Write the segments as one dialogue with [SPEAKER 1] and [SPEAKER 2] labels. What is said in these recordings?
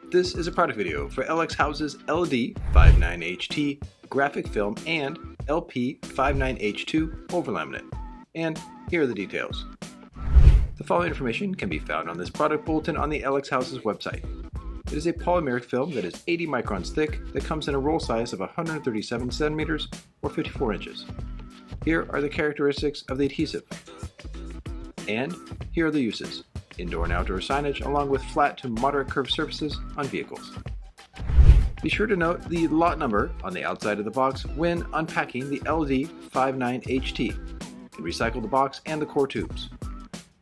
[SPEAKER 1] This is a product video for Hausys LD59HT Graphic Film and LD59H2 Overlaminat. And here are the details. The following information can be found on this product bulletin on the Hausys website. It is a polymeric film that is 80 microns thick that comes in a roll size of 137 centimeters or 54 inches. Here are the characteristics of the adhesive. And here are the uses: indoor and outdoor signage along with flat to moderate curved surfaces on vehicles. Be sure to note the lot number on the outside of the box when unpacking the LD59HT and recycle the box and the core tubes.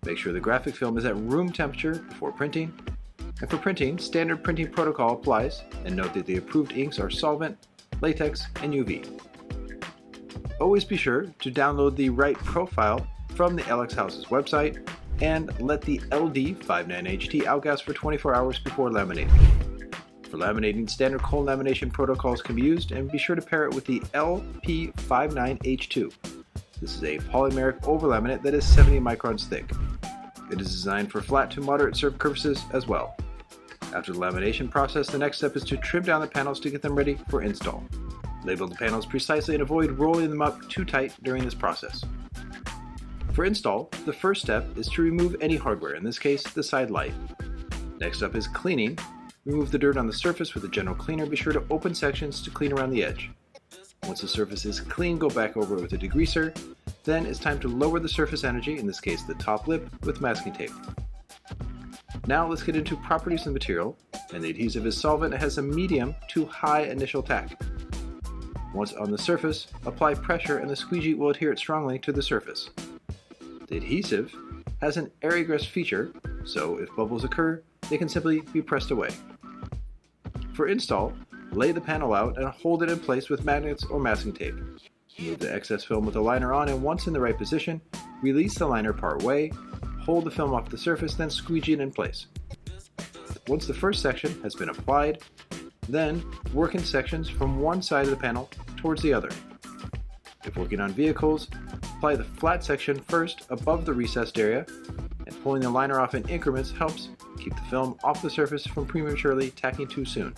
[SPEAKER 1] Make sure the graphic film is at room temperature before printing. And for printing, standard printing protocol applies, and note that the approved inks are solvent, latex, and UV. Always be sure to download the right profile from the Hausys website and let the LD59HT outgas for 24 hours before laminating. For laminating, standard cold lamination protocols can be used, and be sure to pair it with the LD59H2. This is a polymeric overlaminate that is 70 microns thick. It is designed for flat to moderate surfaces as well. After the lamination process, the next step is to trim down the panels to get them ready for install. Label the panels precisely and avoid rolling them up too tight during this process. For install, the first step is to remove any hardware, in this case the side light. Next up is cleaning. Remove the dirt on the surface with a general cleaner. Be sure to open sections to clean around the edge. Once the surface is clean, go back over it with a degreaser. Then it's time to lower the surface energy, in this case the top lip, with masking tape. Now let's get into properties of the material, and the adhesive is solvent. It has a medium to high initial tack. Once on the surface, apply pressure and the squeegee will adhere it strongly to the surface. The adhesive has an air egress feature, so if bubbles occur, they can simply be pressed away. For install, lay the panel out and hold it in place with magnets or masking tape. Move the excess film with the liner on, and once in the right position, release the liner part way, hold the film off the surface, then squeegee it in place. Once the first section has been applied, then work in sections from one side of the panel towards the other. If working on vehicles, apply the flat section first above the recessed area, and pulling the liner off in increments helps keep the film off the surface from prematurely tacking too soon.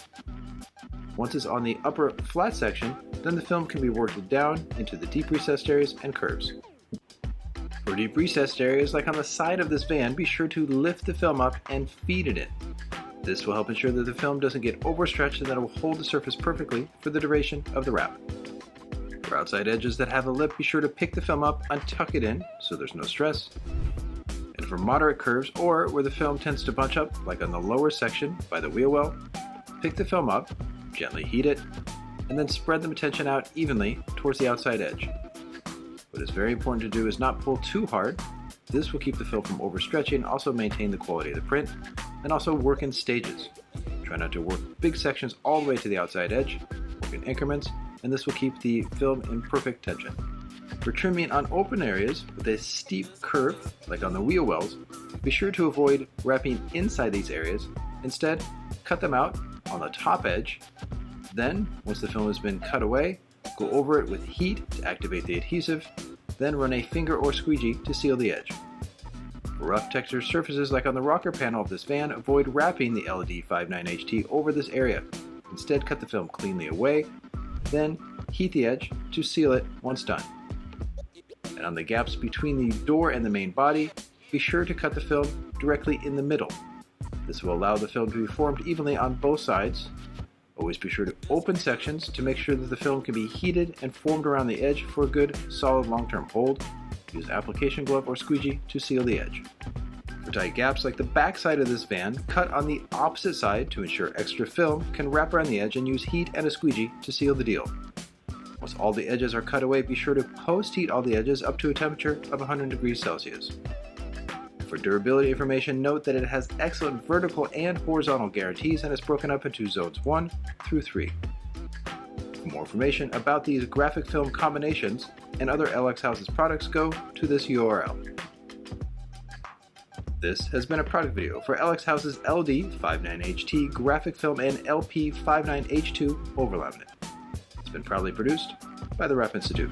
[SPEAKER 1] Once it's on the upper flat section, then the film can be worked down into the deep recessed areas and curves. For deep recessed areas like on the side of this van, be sure to lift the film up and feed it in. This will help ensure that the film doesn't get overstretched and that it will hold the surface perfectly for the duration of the wrap. For outside edges that have a lip, be sure to pick the film up and tuck it in so there's no stress. And for moderate curves or where the film tends to bunch up, like on the lower section by the wheel well, pick the film up, gently heat it, and then spread the tension out evenly towards the outside edge. What is very important to do is not pull too hard. This will keep the film from overstretching, also maintain the quality of the print, and also work in stages. Try not to work big sections all the way to the outside edge, work in increments, and this will keep the film in perfect tension. For trimming on open areas with a steep curve, like on the wheel wells, be sure to avoid wrapping inside these areas. Instead, cut them out on the top edge. Then, once the film has been cut away, go over it with heat to activate the adhesive, then run a finger or squeegee to seal the edge. For rough textured surfaces like on the rocker panel of this van, avoid wrapping the LD59HT over this area. Instead, cut the film cleanly away, then heat the edge to seal it once done. And on the gaps between the door and the main body, be sure to cut the film directly in the middle. This will allow the film to be formed evenly on both sides. Always be sure to open sections to make sure that the film can be heated and formed around the edge for a good, solid long-term hold. Use application glove or squeegee to seal the edge. For tight gaps like the back side of this van, cut on the opposite side to ensure extra film can wrap around the edge, and use heat and a squeegee to seal the deal. Once all the edges are cut away, be sure to post-heat all the edges up to a temperature of 100 degrees Celsius. For durability information, note that it has excellent vertical and horizontal guarantees and is broken up into zones 1 through 3. For more information about these graphic film combinations and other Hausys products, go to this URL. This has been a product video for Hausys LD59HT Graphic Film and LD59H2 Overlaminat. It's been proudly produced by the Wrap Institute.